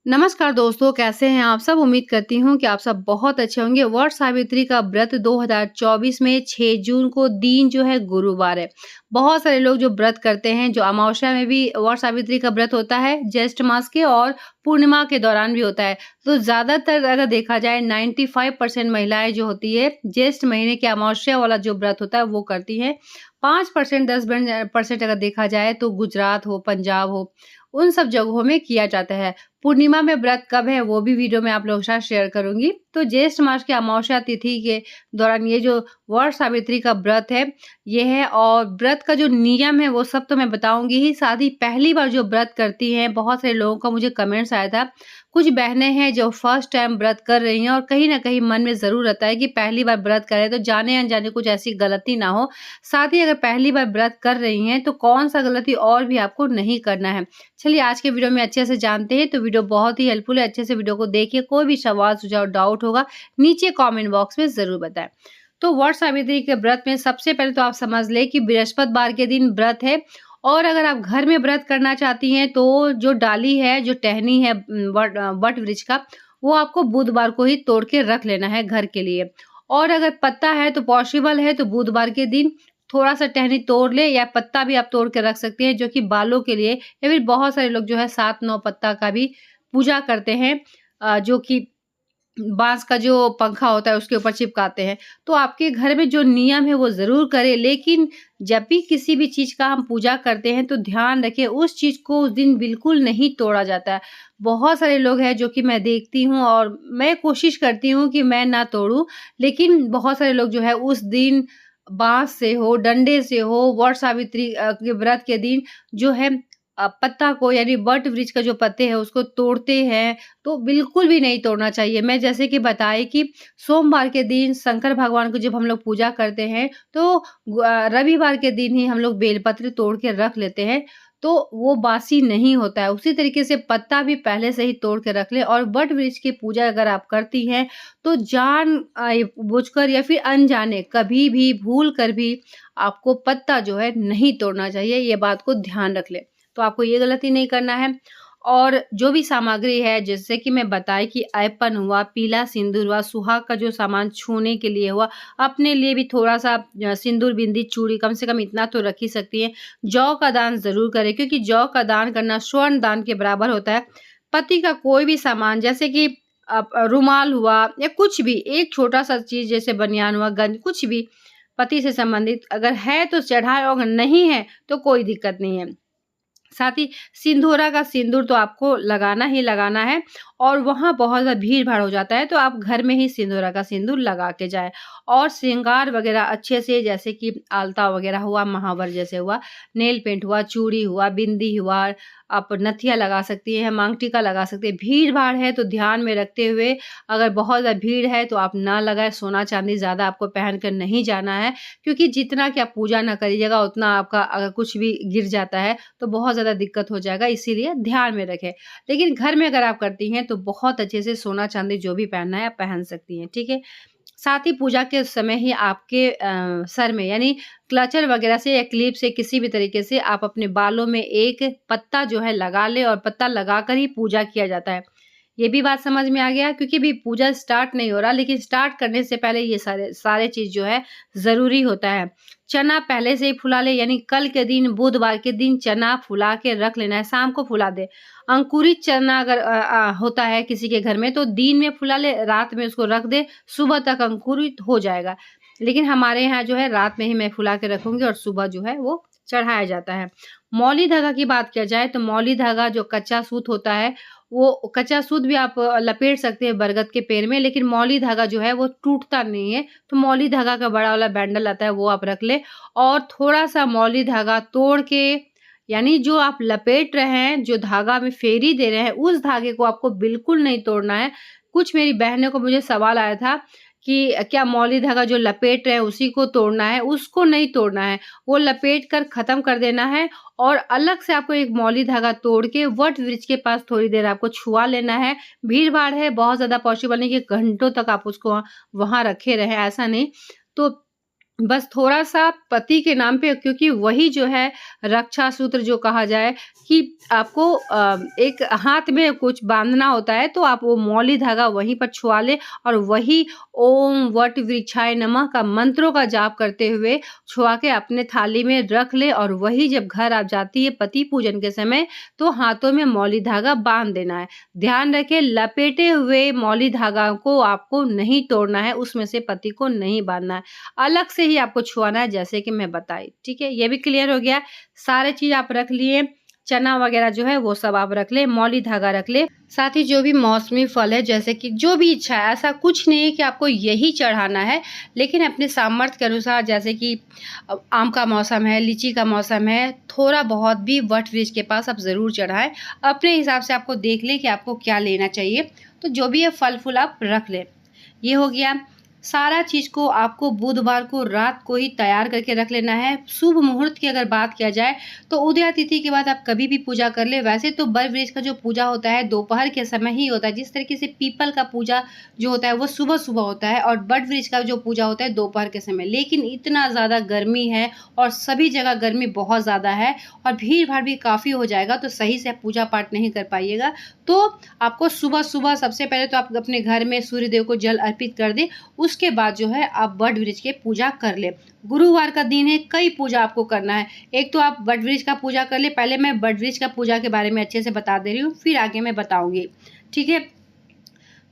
नमस्कार दोस्तों, कैसे हैं आप सब? उम्मीद करती हूँ कि आप सब बहुत अच्छे होंगे। वट सावित्री का व्रत 2024 में 6 जून को दिन जो है गुरुवार है। बहुत सारे लोग जो व्रत करते हैं, जो अमावस्या में भी वट सावित्री का व्रत होता है, ज्येष्ठ मास के और पूर्णिमा के दौरान भी होता है। तो ज़्यादातर अगर देखा जाए 95% महिलाएँ जो होती है, ज्येष्ठ महीने के अमावस्या वाला जो व्रत होता है वो करती हैं। 5% 10% अगर देखा जाए तो गुजरात हो, पंजाब हो, उन सब जगहों में किया जाता है। पूर्णिमा में व्रत कब है वो भी वीडियो में आप लोगों के साथ शेयर करूँगी। तो ज्येष्ठ मास की अमावस्या तिथि के दौरान ये जो वट सावित्री का व्रत है, ये है और व्रत का जो नियम है वो सब तो मैं बताऊँगी ही। साथ ही पहली बार जो व्रत करती हैं, बहुत सारे लोगों का मुझे कमेंट्स आया था। कुछ बहनें हैं जो फर्स्ट टाइम व्रत कर रही हैं और कहीं न कहीं मन में ज़रूर रहता है कि पहली बार व्रत करें तो जाने-अनजाने कुछ ऐसी गलती ना हो। साथ ही अगर पहली बार व्रत कर रही हैं तो कौन-सा गलती और भी आपको नहीं करना है। चलिए आज के वीडियो में अच्छे से जानते हैं। तो वीडियो बहुत ही हेल्पफुल है, अच्छे से वीडियो को देखिए। कोई भी सवाल सुझाव डाउट होगा नीचे कमेंट बॉक्स में ज़रूर बताएं। तो वट सावित्री के व्रत में सबसे पहले तो आप समझ लें कि बृहस्पतिवार के दिन व्रत है और अगर आप घर में व्रत करना चाहती हैं तो जो डाली है, जो टहनी है वट वृक्ष का, वो आपको बुधवार को ही तोड़ के रख लेना है घर के लिए। और अगर पत्ता है तो पॉसिबल है तो बुधवार के दिन थोड़ा-सा टहनी तोड़ लें या पत्ता भी आप तोड़ के रख सकते हैं जो कि बालों के लिए या फिर बहुत सारे लोग जो है 7-9 पत्ता का भी पूजा करते हैं जो कि बाँस का जो पंखा होता है उसके ऊपर चिपकाते हैं। तो आपके घर में जो नियम है वो ज़रूर करें, लेकिन जब भी किसी भी चीज़ का हम पूजा करते हैं तो ध्यान रखें उस चीज़ को उस दिन बिल्कुल नहीं तोड़ा जाता है। बहुत सारे लोग हैं जो कि मैं देखती हूँ और मैं कोशिश करती हूँ कि मैं ना तोड़ूँ, लेकिन बहुत सारे लोग जो है उस दिन बाँस से हो, डंडे से हो, वट सावित्री के व्रत के दिन जो है पत्ता को यानी वट वृक्ष का जो पत्ते हैं उसको तोड़ते हैं, तो बिल्कुल भी नहीं तोड़ना चाहिए। मैं जैसे कि बताई कि सोमवार के दिन शंकर भगवान को जब हम लोग पूजा करते हैं, तो रविवार के दिन ही हम लोग बेलपत्र तोड़ के रख लेते हैं, तो वो बासी नहीं होता है। उसी तरीके से पत्ता भी पहले से ही तोड़ के रख लें और वट वृक्ष की पूजा अगर आप करती हैं, तो बूझकर या फिर अनजाने कभी भी भूल कर भी आपको पत्ता जो है नहीं तोड़ना चाहिए, ये बात को ध्यान रख लें। तो आपको ये गलती नहीं करना है। और जो भी सामग्री है जैसे कि मैं बताई कि ऐपन हुआ, पीला सिंदूर हुआ, सुहाग का जो सामान छूने के लिए हुआ, अपने लिए भी थोड़ा-सा सिंदूर, बिंदी, चूड़ी कम से कम इतना तो रख ही सकती हैं। जौ का दान ज़रूर करें क्योंकि जौ का दान करना स्वर्ण दान के बराबर होता है। पति का कोई भी सामान जैसे कि रुमाल हुआ या कुछ भी एक छोटा-सा चीज़ जैसे बनियान हुआ, गंज कुछ भी पति से संबंधित अगर है तो चढ़ाएँ और अगर नहीं है तो कोई दिक्कत नहीं है। साथ ही सिंदूरा का सिंदूर तो आपको लगाना ही लगाना है और वहाँ बहुत ज़्यादा भीड़-भाड़ हो जाता है, तो आप घर में ही सिंदूरा का सिंदूर लगा के जाएँ। और श्रृंगार वगैरह अच्छे से जैसे कि आलता वगैरह हुआ, महावर जैसे हुआ, नेल पेंट हुआ, चूड़ी हुआ, बिंदी हुआ, आप नथिया लगा सकती हैं, मांग टीका लगा सकती हैं। भीड़-भाड़ है तो ध्यान में रखते हुए अगर बहुत ज़्यादा भीड़ है तो आप ना लगाएँ, सोना-चांदी ज़्यादा आपको पहन कर नहीं जाना है क्योंकि जितना कि आप पूजा ना करिएगा उतना आपका अगर कुछ भी गिर जाता है तो बहुत ज़्यादा दिक्कत हो जाएगा, इसीलिए ध्यान में रखें। लेकिन घर में अगर आप करती हैं तो बहुत अच्छे से सोना-चांदी जो भी पहनना है आप पहन सकती हैं, ठीक है? साथ ही पूजा के समय ही आपके सर में यानी क्लचर वगैरह से या क्लिप से किसी भी तरीके से आप अपने बालों में एक पत्ता जो है लगा लें और पत्ता लगाकर ही पूजा किया जाता है। ये भी बात समझ में आ गया क्योंकि अभी पूजा स्टार्ट नहीं हो रहा लेकिन स्टार्ट करने से पहले ये सारे सारे चीज़ जो है ज़रूरी होता है। चना पहले से ही फुला लें यानी कल के दिन बुधवार के दिन चना फुला के रख लेना है, शाम को फुला दें। अंकुरित चना अगर होता है किसी के घर में तो दिन में फुला ले, रात में उसको रख दें, सुबह तक अंकुरित हो जाएगा। लेकिन हमारे यहाँ जो है रात में ही मैं फुला के रखूँगी और सुबह जो है वो चढ़ाया जाता है। मौली धागा की बात किया जाए तो मौली धागा जो कच्चा सूत होता है वो कच्चा सूत भी आप लपेट सकते हैं बरगद के पेड़ में, लेकिन मौली धागा जो है वो टूटता नहीं है, तो मौली धागा का बड़ा वाला बैंडल आता है वो आप रख लें और थोड़ा-सा मौली धागा तोड़ के यानी जो आप लपेट रहे हैं, जो धागा में फेरी दे रहे हैं, उस धागे को आपको बिल्कुल नहीं तोड़ना है। कुछ मेरी बहनों को मुझे सवाल आया था कि क्या मौली धागा जो लपेट रहे हैं उसी को तोड़ना है? उसको नहीं तोड़ना है, वो लपेट कर ख़त्म कर देना है और अलग से आपको एक मौली धागा तोड़ के वट वृक्ष के पास थोड़ी देर आपको छुआ लेना है। भीड़-भाड़ है, बहुत ज़्यादा पॉसिबल नहीं कि घंटों तक आप उसको वहाँ रखे रहें, ऐसा नहीं। तो बस थोड़ा-सा पति के नाम पे, क्योंकि वही जो है रक्षा सूत्र जो कहा जाए कि आपको एक हाथ में कुछ बाँधना होता है, तो आप वो मौली धागा वहीं पर छुआ लें और वही ओम वट वृक्षाय नमः का मंत्रों का जाप करते हुए छुआ के अपने थाली में रख लें और वही जब घर आप जाती है पति पूजन के समय, तो हाथों में मौली धागा बाँध देना है। ध्यान रखें, लपेटे हुए मौली धागा को आपको नहीं तोड़ना है, उसमें से पति को नहीं बाँधना है। अलग से ही आपको छुआना है, जैसे कि मैं बताई, ठीक है? ये भी क्लियर हो गया। सारे चीज़ आप रख लिए, चना वगैरह जो है वो सब आप रख लें, मौली धागा रख लें, साथ ही जो भी मौसमी फल है जैसे कि जो भी इच्छा है, ऐसा कुछ नहीं है कि आपको यही चढ़ाना है, लेकिन अपने सामर्थ्य के अनुसार, जैसे कि आम का मौसम है, लीची का मौसम है, थोड़ा बहुत भी वट वृक्ष के पास आप ज़रूर चढ़ाएँ। अपने हिसाब से आपको देख लें कि आपको क्या लेना चाहिए, तो जो भी है फल-फूल आप रख लें। ये हो गया। सारा चीज़ को आपको बुधवार को रात को ही तैयार करके रख लेना है। शुभ मुहूर्त की अगर बात किया जाए तो उदया तिथि के बाद आप कभी भी पूजा कर ले। वैसे तो बर वृक्ष का जो पूजा होता है दोपहर के समय ही होता है, जिस तरीके से पीपल का पूजा जो होता है वो सुबह-सुबह होता है और बट वृक्ष का जो पूजा होता है दोपहर के समय। लेकिन इतना ज़्यादा गर्मी है और सभी जगह गर्मी बहुत ज़्यादा है और भीड़-भाड़ भी काफ़ी हो जाएगा, तो सही से आप पूजा पाठ नहीं कर पाइएगा। तो आपको सुबह-सुबह सबसे पहले तो आप अपने घर में सूर्य देव को जल अर्पित कर दें। उसके बाद जो है आप वट वृक्ष की पूजा कर ले। गुरुवार का दिन है, कई पूजा आपको करना है। एक तो आप वट वृक्ष का पूजा कर ले। पहले मैं वट वृक्ष का पूजा के बारे में अच्छे से बता दे रही हूँ, फिर आगे मैं बताऊँगी। ठीक है?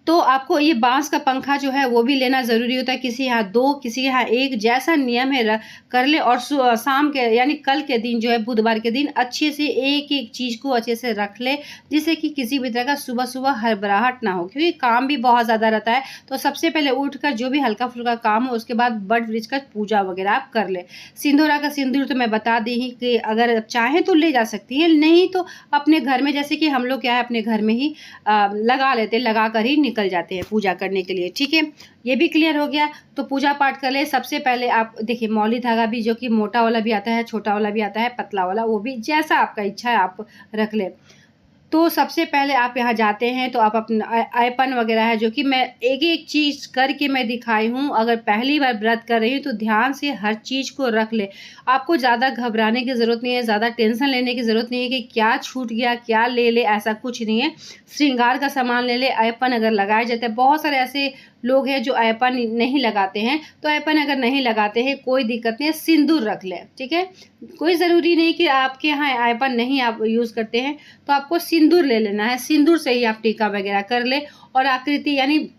तो आपको ये बाँस का पंखा जो है वो भी लेना ज़रूरी होता है। किसी यहाँ 2, किसी के यहाँ 1, जैसा नियम है कर ले और शाम के यानी कल के दिन जो है बुधवार के दिन अच्छे से एक-एक चीज़ को अच्छे से रख ले, जिससे कि किसी भी तरह का सुबह-सुबह हड़बड़ाहट ना हो, क्योंकि काम भी बहुत ज़्यादा रहता है। तो सबसे पहले उठकर जो भी हल्का-फुल्का काम हो उसके बाद वट वृक्ष का पूजा वगैरह आप कर लें। सिंदूरा का सिंदूर तो मैं बता दी ही कि अगर आप चाहें तो ले जा सकती हैं, नहीं तो अपने घर में, जैसे कि हम लोग क्या है अपने घर में ही लगा लेते हैं, लगा कर ही निकल जाते हैं पूजा करने के लिए। ठीक है? ये भी क्लियर हो गया। तो पूजा पाठ कर ले। सबसे पहले आप देखिए मौली धागा भी, जो कि मोटा वाला भी आता है, छोटा वाला भी आता है, पतला वाला, वो भी जैसा आपका इच्छा है आप रख लें। तो सबसे पहले आप यहाँ जाते हैं तो आप अपना आयपन वगैरह है, जो कि मैं एक-एक चीज़ करके मैं दिखाई हूँ। अगर पहली बार व्रत कर रही हूँ तो ध्यान से हर चीज़ को रख लें। आपको ज़्यादा घबराने की ज़रूरत नहीं है, ज़्यादा टेंशन लेने की ज़रूरत नहीं है कि क्या छूट गया, क्या ले लें, ऐसा कुछ नहीं है। श्रृंगार का सामान ले लें, आयपन अगर लगाए जाते हैं, बहुत सारे ऐसे लोग हैं जो आयपन नहीं लगाते हैं, तो आयपन अगर नहीं लगाते हैं कोई दिक्कत नहीं है, सिंदूर रख लें। ठीक है? कोई ज़रूरी नहीं कि आपके यहाँ आयपन नहीं आप यूज़ करते हैं, तो आपको सिंदूर ले लेना है। सिंदूर से ही आप टीका वगैरह कर लें और आकृति, यानी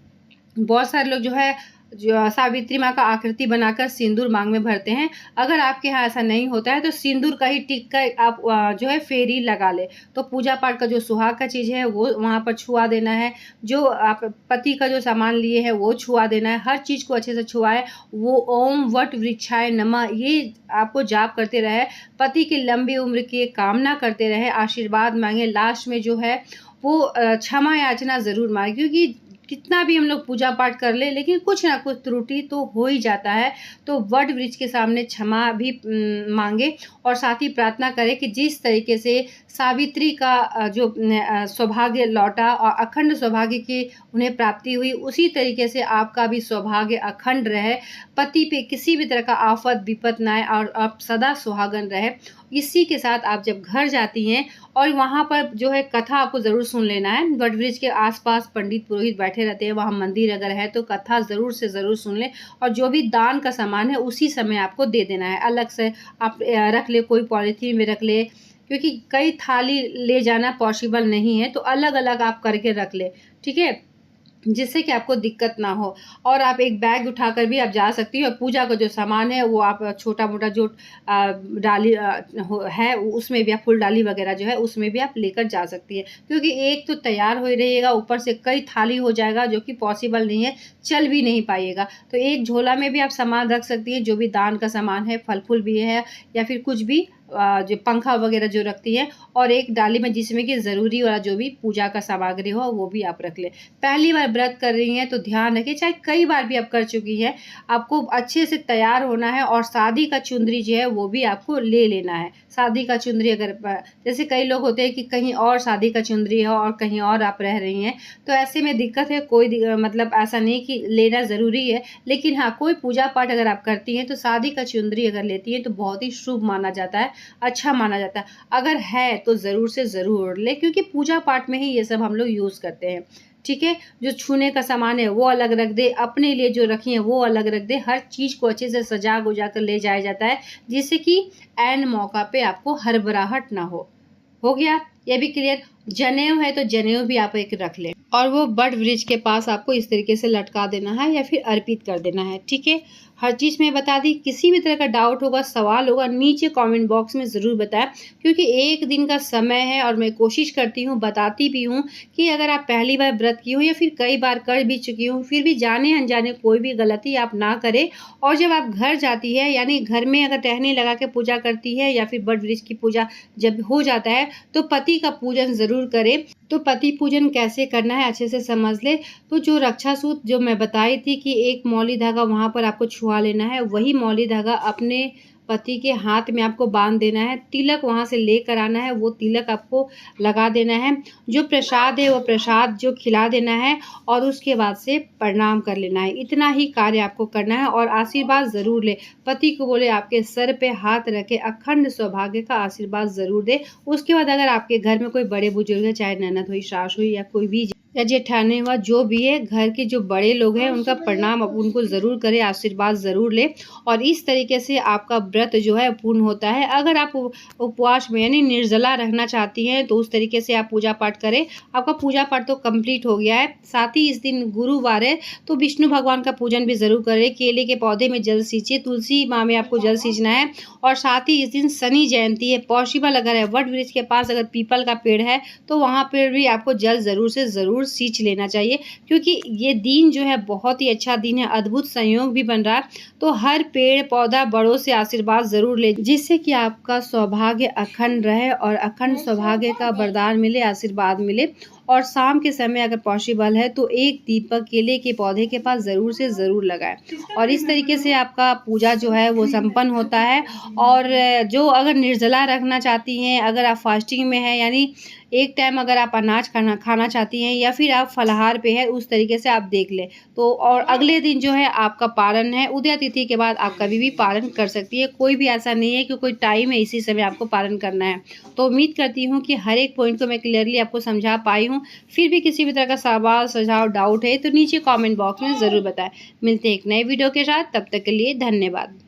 बहुत सारे लोग जो है जो सावित्री माँ का आकृति बनाकर सिंदूर मांग में भरते हैं। अगर आपके यहाँ ऐसा नहीं होता है तो सिंदूर का ही टिक कर आप जो है फेरी लगा लें। तो पूजा पाठ का जो सुहाग का चीज़ है वो वहाँ पर छुआ देना है। जो आप पति का जो सामान लिए हैं वो छुआ देना है। हर चीज़ को अच्छे से छुआएँ। वो ओम वट वृक्षाय नमः ये आपको जाप करते रहे। पति की लंबी उम्र की कामना करते रहे, आशीर्वाद माँगे। लास्ट में जो है वो क्षमा याचना ज़रूर माँगे, क्योंकि कितना भी हम लोग पूजा पाठ कर ले लेकिन कुछ ना कुछ त्रुटि तो हो ही जाता है। तो वट वृक्ष के सामने क्षमा भी मांगे और साथ ही प्रार्थना करें कि जिस तरीके से सावित्री का जो सौभाग्य लौटा और अखंड सौभाग्य की उन्हें प्राप्ति हुई, उसी तरीके से आपका भी सौभाग्य अखंड रहे, पति पे किसी भी तरह का आफत विपत ना आए और आप सदा सुहागन रहे। इसी के साथ आप जब घर जाती हैं और वहाँ पर जो है कथा आपको ज़रूर सुन लेना है। वट वृक्ष के आस-पास पंडित पुरोहित बैठे रहते हैं, वहाँ मंदिर अगर है तो कथा ज़रूर से ज़रूर सुन लें और जो भी दान का सामान है उसी समय आपको दे देना है। अलग से आप रख लें, कोई पॉलीथीन में रख लें, क्योंकि कई थाली ले जाना पॉसिबल नहीं है, तो अलग-अलग आप करके रख लें। ठीक है? जिससे कि आपको दिक्कत ना हो। और आप एक बैग उठाकर भी आप जा सकती हो और पूजा का जो सामान है वो आप छोटा-मोटा जो डाली है उसमें भी आप फूल डाली वगैरह जो है उसमें भी आप लेकर जा सकती है। क्योंकि एक तो तैयार हो ही रहिएगा, ऊपर से कई थाली हो जाएगा जो कि पॉसिबल नहीं है, चल भी नहीं पाइएगा। तो एक झोला में भी आप सामान रख सकती हैं, जो भी दान का सामान है, फल-फूल भी है या फिर कुछ भी जो पंखा वगैरह जो रखती है, और एक डाली में जिसमें कि ज़रूरी वाला जो भी पूजा का सामग्री हो वो भी आप रख लें। पहली बार व्रत कर रही हैं तो ध्यान रखें, चाहे कई बार भी आप कर चुकी हैं, आपको अच्छे से तैयार होना है और शादी का चुंदरी जो है वो भी आपको ले लेना है। शादी का चुंदरी अगर जैसे कई लोग होते हैं कि कहीं और शादी का चुंदरी है और कहीं और आप रह रही हैं, तो ऐसे में दिक्कत है। मतलब ऐसा नहीं कि लेना ज़रूरी है, लेकिन हाँ, कोई पूजा पाठ अगर आप करती हैं तो शादी का चुंदरी अगर लेती हैं तो बहुत ही शुभ माना जाता है, अच्छा माना जाता है। अगर है तो ज़रूर से ज़रूर लें, क्योंकि पूजा पाठ में ही ये सब हम लोग यूज़ करते हैं। ठीक है? जो छूने का सामान है वो अलग रख दें, अपने लिए जो रखी हैं वो अलग रख दें। हर चीज़ को अच्छे से सजा-गुजा कर ले जाया जाता है, जिससे कि ऐन मौका पे आपको हड़बड़ाहट ना हो गया? ये भी क्लियर? जनेऊ है तो जनेऊ भी आप एक रख लें, और वो बट वृक्ष के पास आपको इस तरीके से लटका देना है या फिर अर्पित कर देना है। ठीक है? हर चीज़ मैं बता दी। किसी भी तरह का डाउट होगा, सवाल होगा, नीचे कमेंट बॉक्स में ज़रूर बताएं, क्योंकि एक दिन का समय है और मैं कोशिश करती हूँ, बताती भी हूँ कि अगर आप पहली बार व्रत की हो या फिर कई बार कर भी चुकी हो, फिर भी जाने अनजाने कोई भी गलती आप ना करें। और जब आप घर जाती है, यानी घर में अगर टहनी लगा के पूजा करती है या फिर बट वृक्ष की पूजा जब हो जाता है, तो पति का पूजन ज़रूर करें। तो पति पूजन कैसे करना है अच्छे से समझ ले। तो जो रक्षा सूत्र जो मैं बताई थी कि एक मौली धागा वहाँ पर आपको छुआ लेना है, वही मौली धागा अपने पति के हाथ में आपको बांध देना है। तिलक वहाँ से लेकर आना है, वो तिलक आपको लगा देना है। जो प्रसाद है वो प्रसाद जो खिला देना है, और उसके बाद से प्रणाम कर लेना है। इतना ही कार्य आपको करना है, और आशीर्वाद ज़रूर ले। पति को बोले आपके सर पे हाथ रखे अखंड सौभाग्य का आशीर्वाद ज़रूर दे। उसके बाद अगर आपके घर में कोई बड़े बुजुर्ग है, चाहे ननद हुई, सास हुई, या कोई भी या जेठानी हुआ, जो भी है, घर के जो बड़े लोग हैं उनका प्रणाम अब उनको ज़रूर करें, आशीर्वाद ज़रूर लें। और इस तरीके से आपका व्रत जो है पूर्ण होता है। अगर आप उपवास में यानी निर्जला रहना चाहती हैं तो उस तरीके से आप पूजा पाठ करें। आपका पूजा पाठ तो कंप्लीट हो गया है। साथ ही इस दिन गुरुवार है तो विष्णु भगवान का पूजन भी ज़रूर करें। केले के पौधे में जल सींचिए, तुलसी माँ में आपको जल सींचना है। और साथ ही इस दिन शनि जयंती है। पॉसिबल अगर है, वट वृक्ष के पास अगर पीपल का पेड़ है तो वहाँ पर भी आपको जल ज़रूर से ज़रूर सींच लेना चाहिए, क्योंकि ये दिन जो है बहुत ही अच्छा दिन है, अद्भुत संयोग भी बन रहा है। तो हर पेड़ पौधा बड़ों से आशीर्वाद ज़रूर ले, जिससे कि आपका सौभाग्य अखंड रहे और अखंड सौभाग्य का वरदान मिले, आशीर्वाद मिले। और शाम के समय अगर पॉसिबल है तो एक दीपक केले के पौधे के पास ज़रूर से ज़रूर लगाएं। और इस तरीके से आपका पूजा जो है वो संपन्न होता है। और जो अगर निर्जला रखना चाहती हैं, अगर आप फास्टिंग में हैं, यानी एक टाइम अगर आप अनाज खाना चाहती हैं या फिर आप फलाहार पे हैं, उस तरीके से आप देख लें। तो और अगले दिन जो है आपका पारण है, उदय तिथि के बाद आप कभी भी पारण कर सकती है। कोई भी ऐसा नहीं है कि कोई टाइम है इसी समय आपको पारण करना है। तो उम्मीद करती हूँ कि हर एक पॉइंट को मैं क्लियरली आपको समझा पाई हूँ। फिर भी किसी भी तरह का सवाल सुझाव डाउट है तो नीचे कमेंट बॉक्स में ज़रूर बताएं। मिलते हैं एक नए वीडियो के साथ, तब तक के लिए धन्यवाद।